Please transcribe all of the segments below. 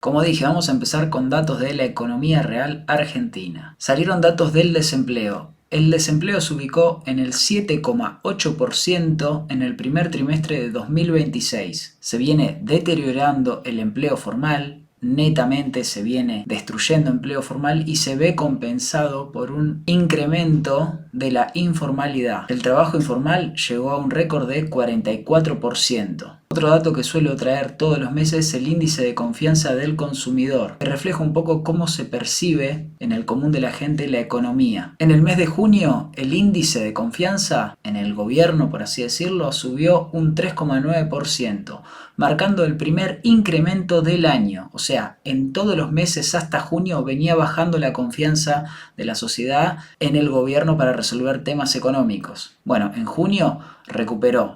Como dije, vamos a empezar con datos de la economía real argentina. Salieron datos del desempleo. El desempleo se ubicó en el 7,8% en el primer trimestre de 2026. Se viene deteriorando el empleo formal, netamente se viene destruyendo empleo formal y se ve compensado por un incremento de la informalidad. El trabajo informal llegó a un récord de 44%. Otro dato que suelo traer todos los meses es el índice de confianza del consumidor, que refleja un poco cómo se percibe en el común de la gente la economía. En el mes de junio, el índice de confianza en el gobierno, por así decirlo, subió un 3,9%, marcando el primer incremento del año. O sea, en todos los meses hasta junio venía bajando la confianza de la sociedad en el gobierno para resolver temas económicos. Bueno, en junio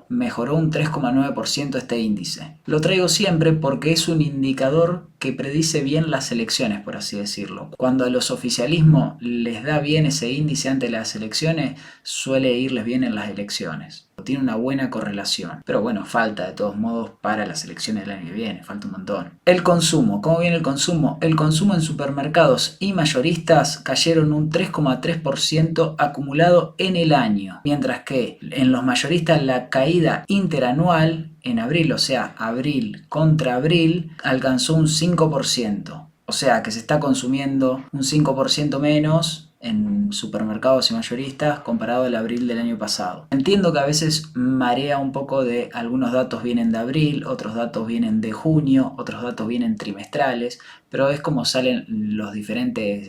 mejoró un 3,9% este índice. Lo traigo siempre porque es un indicador que predice bien las elecciones, por así decirlo. Cuando a los oficialismos les da bien ese índice ante las elecciones, suele irles bien en las elecciones. Tiene una buena correlación. Pero bueno, falta de todos modos para las elecciones del año que viene, falta un montón. El consumo, ¿cómo viene el consumo? El consumo en supermercados y mayoristas cayeron un 3,3% acumulado en el año, mientras que en los mayoristas la caída interanual en abril, o sea, abril contra abril, alcanzó un 5%. O sea que se está consumiendo un 5% menos en supermercados y mayoristas comparado al abril del año pasado. Entiendo que a veces marea un poco de algunos datos vienen de abril, otros datos vienen de junio, otros datos vienen trimestrales, pero es como salen las diferentes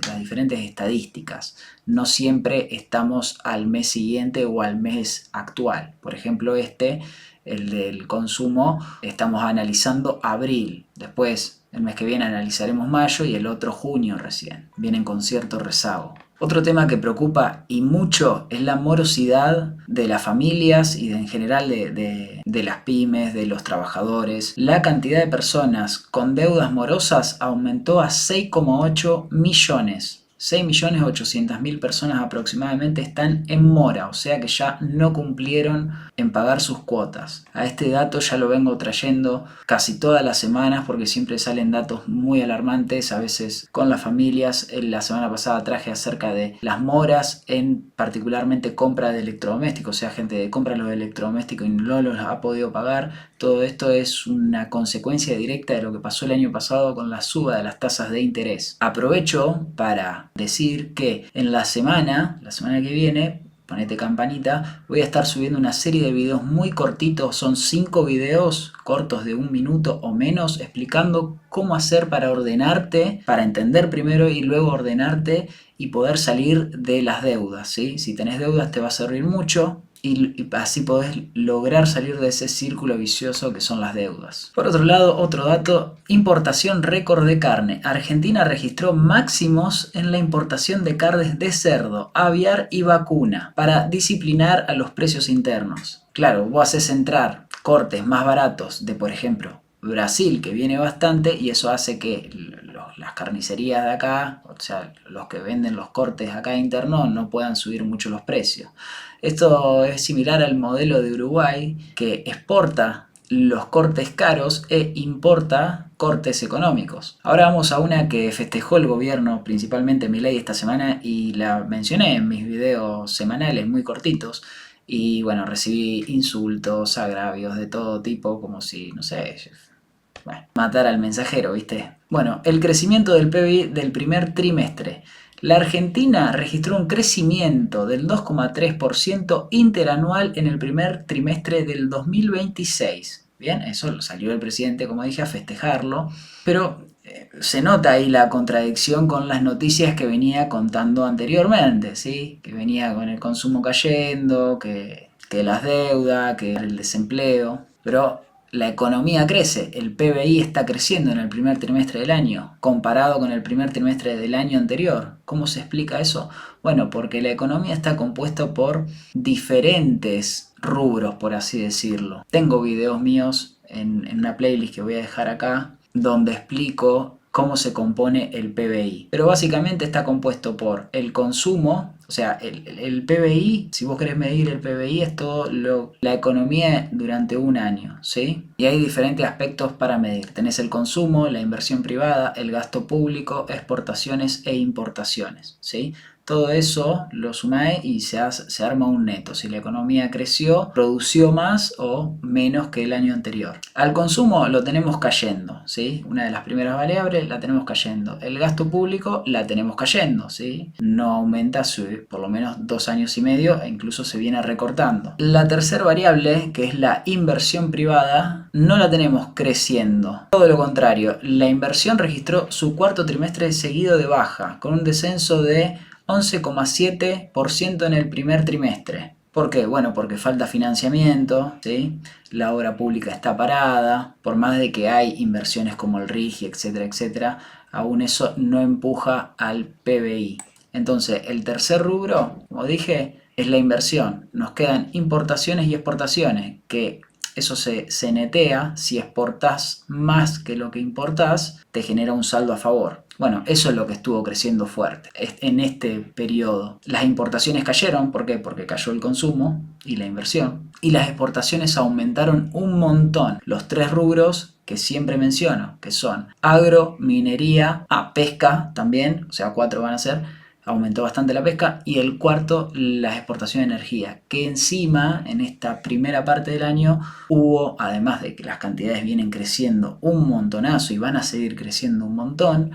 estadísticas. No siempre estamos al mes siguiente o al mes actual. Por ejemplo, el del consumo, estamos analizando abril, después el mes que viene analizaremos mayo y el otro junio recién. Vienen con cierto rezago. Otro tema que preocupa y mucho es la morosidad de las familias y en general de las pymes, de los trabajadores. La cantidad de personas con deudas morosas aumentó a 6,8 millones. 6.800.000 personas aproximadamente están en mora, o sea que ya no cumplieron en pagar sus cuotas. A este dato ya lo vengo trayendo casi todas las semanas porque siempre salen datos muy alarmantes, a veces con las familias. La semana pasada traje acerca de las moras en particularmente compra de electrodomésticos, o sea, gente que compra los electrodomésticos y no los ha podido pagar. Todo esto es una consecuencia directa de lo que pasó el año pasado con la suba de las tasas de interés. Aprovecho para decir que en la semana que viene, ponete campanita, voy a estar subiendo una serie de videos muy cortitos, son 5 videos cortos de 1 minuto o menos explicando cómo hacer para ordenarte, para entender primero y luego ordenarte y poder salir de las deudas, ¿sí? Si tenés deudas te va a servir mucho. Y así podés lograr salir de ese círculo vicioso que son las deudas. Por otro lado, otro dato, importación récord de carne. Argentina registró máximos en la importación de carnes de cerdo, aviar y vacuna para disciplinar a los precios internos. Claro, vos haces entrar cortes más baratos de, por ejemplo, Brasil, que viene bastante, y eso hace que las carnicerías de acá, o sea, los que venden los cortes acá internos, no puedan subir mucho los precios. Esto es similar al modelo de Uruguay, que exporta los cortes caros e importa cortes económicos. Ahora vamos a una que festejó el gobierno, principalmente Milei esta semana, y la mencioné en mis videos semanales muy cortitos. Y bueno, recibí insultos, agravios de todo tipo, como si, no sé, matar al mensajero, ¿viste? Bueno, el crecimiento del PBI del primer trimestre. La Argentina registró un crecimiento del 2,3% interanual en el primer trimestre del 2026. Bien, eso salió el presidente, como dije, a festejarlo, pero se nota ahí la contradicción con las noticias que venía contando anteriormente, ¿sí? Que venía con el consumo cayendo, que las deudas, que el desempleo, pero la economía crece, el PBI está creciendo en el primer trimestre del año, comparado con el primer trimestre del año anterior. ¿Cómo se explica eso? Bueno, porque la economía está compuesta por diferentes rubros, por así decirlo. Tengo videos míos en una playlist que voy a dejar acá, donde explico cómo se compone el PBI. Pero básicamente está compuesto por el consumo, o sea, el PBI, si vos querés medir el PBI, es todo la economía durante un año, ¿sí? Y hay diferentes aspectos para medir. Tenés el consumo, la inversión privada, el gasto público, exportaciones e importaciones, ¿sí? Todo eso lo sumáis y se arma un neto. Si la economía creció, produció más o menos que el año anterior. Al consumo lo tenemos cayendo, ¿sí? Una de las primeras variables la tenemos cayendo. El gasto público la tenemos cayendo, ¿sí? No aumenta por lo menos 2 años y medio e incluso se viene recortando. La tercera variable, que es la inversión privada, no la tenemos creciendo. Todo lo contrario, la inversión registró su cuarto trimestre seguido de baja, con un descenso de 11,7% en el primer trimestre. ¿Por qué? Bueno, porque falta financiamiento, ¿sí? La obra pública está parada, por más de que hay inversiones como el RIGI, etcétera, etcétera, aún eso no empuja al PBI. Entonces, el tercer rubro, como dije, es la inversión. Nos quedan importaciones y exportaciones, que eso se netea. Si exportás más que lo que importás, te genera un saldo a favor. Bueno, eso es lo que estuvo creciendo fuerte en este periodo. Las importaciones cayeron, ¿por qué? Porque cayó el consumo y la inversión. Y las exportaciones aumentaron un montón. Los 3 rubros que siempre menciono, que son agro, minería, pesca también, o sea, 4 van a ser. Aumentó bastante la pesca. Y el cuarto, las exportaciones de energía, que encima en esta primera parte del año hubo, además de que las cantidades vienen creciendo un montonazo y van a seguir creciendo un montón,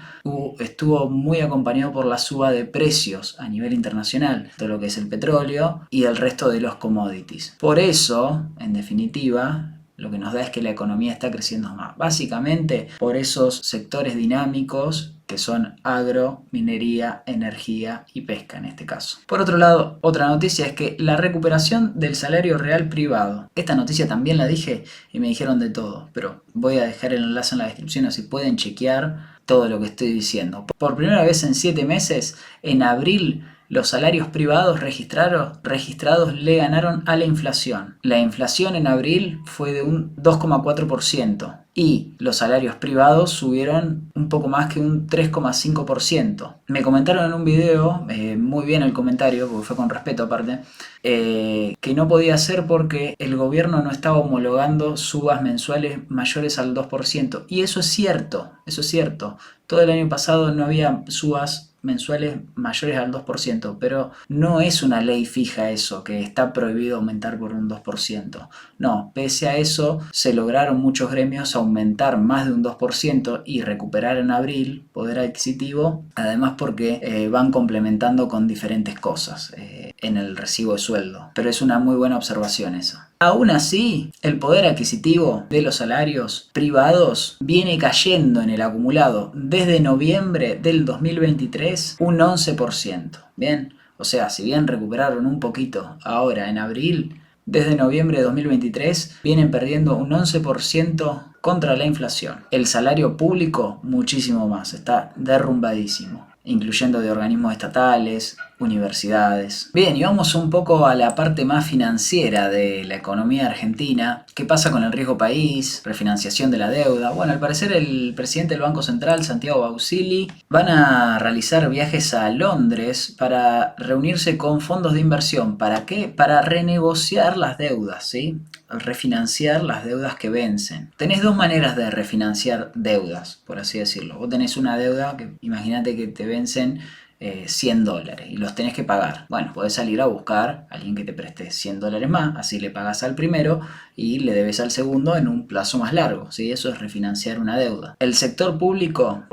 estuvo muy acompañado por la suba de precios a nivel internacional, todo lo que es el petróleo y el resto de los commodities. Por eso, en definitiva, lo que nos da es que la economía está creciendo más. Básicamente por esos sectores dinámicos que son agro, minería, energía y pesca en este caso. Por otro lado, otra noticia es que la recuperación del salario real privado. Esta noticia también la dije y me dijeron de todo, pero voy a dejar el enlace en la descripción así pueden chequear todo lo que estoy diciendo. Por primera vez en 7 meses, en abril, los salarios privados registrados le ganaron a la inflación. La inflación en abril fue de un 2,4% y los salarios privados subieron un poco más que un 3,5%. Me comentaron en un video, muy bien el comentario, porque fue con respeto aparte, que no podía ser porque el gobierno no estaba homologando subas mensuales mayores al 2%. Y eso es cierto, eso es cierto. Todo el año pasado no había subas mensuales mayores al 2%, pero no es una ley fija eso, que está prohibido aumentar por un 2%. No, pese a eso, se lograron muchos gremios aumentar más de un 2% y recuperar en abril poder adquisitivo, además porque van complementando con diferentes cosas en el recibo de sueldo. Pero es una muy buena observación esa. Aún así, el poder adquisitivo de los salarios privados viene cayendo en el acumulado desde noviembre del 2023 un 11%. Bien, o sea, si bien recuperaron un poquito ahora en abril, desde noviembre de 2023 vienen perdiendo un 11% contra la inflación. El salario público muchísimo más, está derrumbadísimo, incluyendo de organismos estatales, universidades. Bien, y vamos un poco a la parte más financiera de la economía argentina. ¿Qué pasa con el riesgo país? Refinanciación de la deuda. Bueno, al parecer el presidente del Banco Central, Santiago Bausili, van a realizar viajes a Londres para reunirse con fondos de inversión. ¿Para qué? Para renegociar las deudas, ¿sí? Refinanciar las deudas que vencen. Tenés 2 maneras de refinanciar deudas, por así decirlo. Vos tenés una deuda que imagínate que te vencen $100 y los tenés que pagar. Bueno, podés salir a buscar a alguien que te preste $100 más, así le pagas al primero y le debes al segundo en un plazo más largo, ¿sí? Eso es refinanciar una deuda. El sector público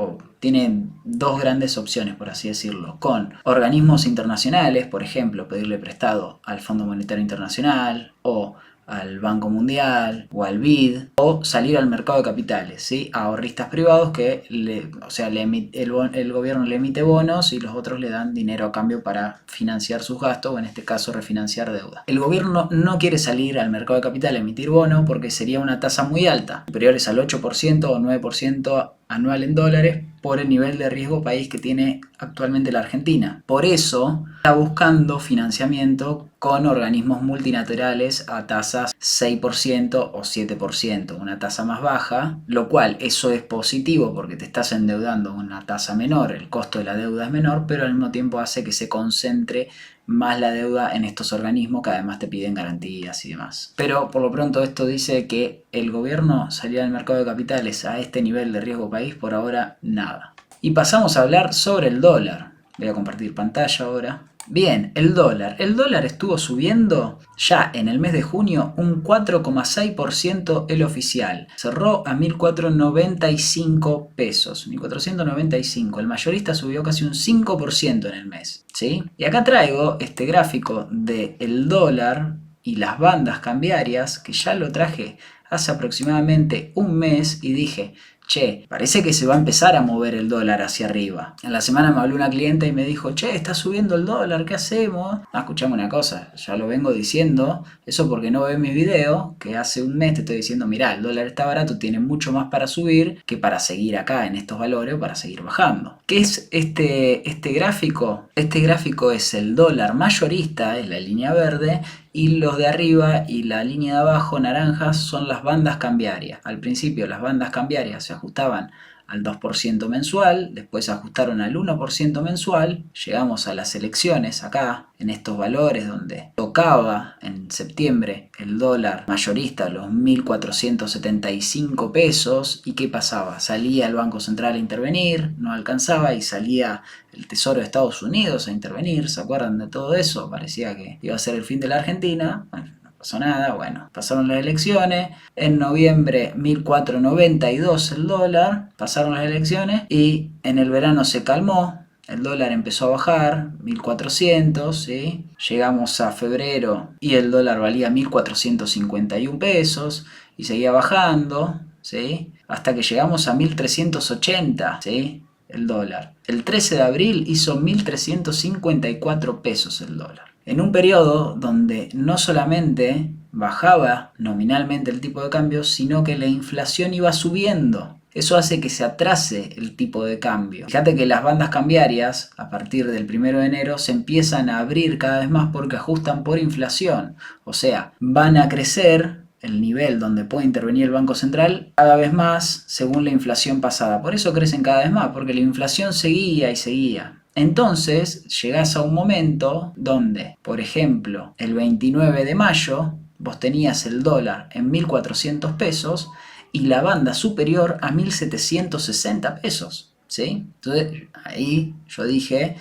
tiene 2 grandes opciones, por así decirlo, con organismos internacionales, por ejemplo, pedirle prestado al Fondo Monetario Internacional o al Banco Mundial o al BID, o salir al mercado de capitales, ¿sí? A ahorristas privados que el gobierno le emite bonos y los otros le dan dinero a cambio para financiar sus gastos, o en este caso refinanciar deuda. El gobierno no quiere salir al mercado de capital a emitir bonos porque sería una tasa muy alta, superiores al 8% o 9% anual en dólares, por el nivel de riesgo país que tiene actualmente la Argentina. Por eso está buscando financiamiento con organismos multilaterales a tasas 6% o 7%, una tasa más baja, lo cual eso es positivo porque te estás endeudando a una tasa menor, el costo de la deuda es menor, pero al mismo tiempo hace que se concentre más la deuda en estos organismos que además te piden garantías y demás. Pero por lo pronto esto dice que el gobierno salir al mercado de capitales a este nivel de riesgo país, por ahora nada. Y pasamos a hablar sobre el dólar. Voy a compartir pantalla ahora. Bien, el dólar. El dólar estuvo subiendo ya en el mes de junio un 4,6% el oficial. Cerró a 1.495 pesos. 1.495. El mayorista subió casi un 5% en el mes. ¿Sí? Y acá traigo este gráfico del dólar y las bandas cambiarias, que ya lo traje hace aproximadamente un mes y dije, che, parece que se va a empezar a mover el dólar hacia arriba. En la semana me habló una clienta y me dijo, che, está subiendo el dólar, ¿qué hacemos? Escuchame una cosa, ya lo vengo diciendo, eso porque no ves mis videos, que hace un mes te estoy diciendo, mirá, el dólar está barato, tiene mucho más para subir que para seguir acá en estos valores o para seguir bajando. ¿Qué es este gráfico? Este gráfico es el dólar mayorista, es la línea verde, y los de arriba y la línea de abajo naranjas son las bandas cambiarias. Al principio las bandas cambiarias se ajustaban al 2% mensual, después se ajustaron al 1% mensual, llegamos a las elecciones acá, en estos valores donde tocaba en septiembre el dólar mayorista los 1.475 pesos, ¿y qué pasaba? Salía el Banco Central a intervenir, no alcanzaba y salía el Tesoro de Estados Unidos a intervenir, ¿se acuerdan de todo eso? Parecía que iba a ser el fin de la Argentina. Bueno, pasó nada, bueno, pasaron las elecciones, en noviembre 1.492 el dólar, pasaron las elecciones y en el verano se calmó, el dólar empezó a bajar, 1.400, ¿sí? Llegamos a febrero y el dólar valía 1.451 pesos y seguía bajando, ¿sí? Hasta que llegamos a 1.380, ¿sí? El dólar. El 13 de abril hizo 1.354 pesos el dólar. En un periodo donde no solamente bajaba nominalmente el tipo de cambio, sino que la inflación iba subiendo. Eso hace que se atrase el tipo de cambio. Fíjate que las bandas cambiarias, a partir del 1 de enero, se empiezan a abrir cada vez más porque ajustan por inflación. O sea, van a crecer el nivel donde puede intervenir el Banco Central cada vez más según la inflación pasada. Por eso crecen cada vez más, porque la inflación seguía y seguía. Entonces llegás a un momento donde, por ejemplo, el 29 de mayo vos tenías el dólar en 1.400 pesos y la banda superior a 1.760 pesos, ¿sí? Entonces ahí yo dije,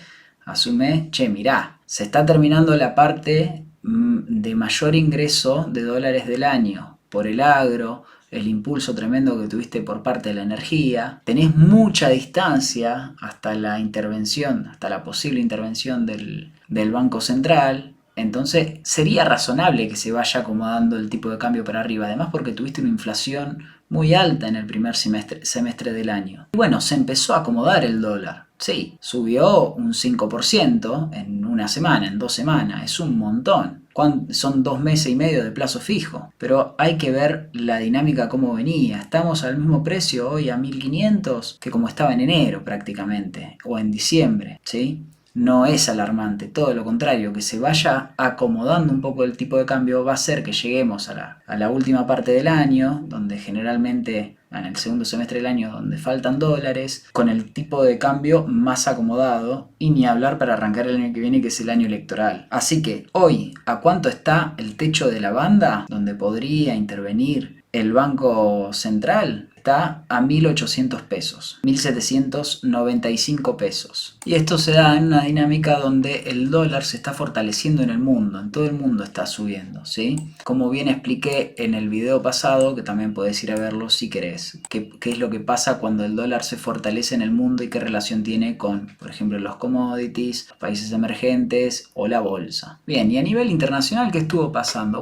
asume, che, mirá, se está terminando la parte de mayor ingreso de dólares del año por el agro, el impulso tremendo que tuviste por parte de la energía, tenés mucha distancia hasta la intervención, hasta la posible intervención del Banco Central. Entonces sería razonable que se vaya acomodando el tipo de cambio para arriba, además porque tuviste una inflación muy alta en el primer semestre del año. Y bueno, se empezó a acomodar el dólar. Sí, subió un 5% en una semana, en 2 semanas, es un montón. Son 2 meses y medio de plazo fijo, pero hay que ver la dinámica cómo venía. Estamos al mismo precio hoy a 1.500 que como estaba en enero prácticamente, o en diciembre, ¿sí? No es alarmante, todo lo contrario, que se vaya acomodando un poco el tipo de cambio va a hacer que lleguemos a la última parte del año, donde generalmente en el segundo semestre del año, donde faltan dólares, con el tipo de cambio más acomodado, y ni hablar para arrancar el año que viene, que es el año electoral. Así que hoy, ¿a cuánto está el techo de la banda donde podría intervenir el Banco Central? Está a 1.800 pesos, 1.795 pesos. Y esto se da en una dinámica donde el dólar se está fortaleciendo en el mundo, en todo el mundo está subiendo, ¿sí? Como bien expliqué en el video pasado, que también podés ir a verlo si querés, qué es lo que pasa cuando el dólar se fortalece en el mundo y qué relación tiene con, por ejemplo, los commodities, países emergentes o la bolsa. Bien, y a nivel internacional, ¿qué estuvo pasando?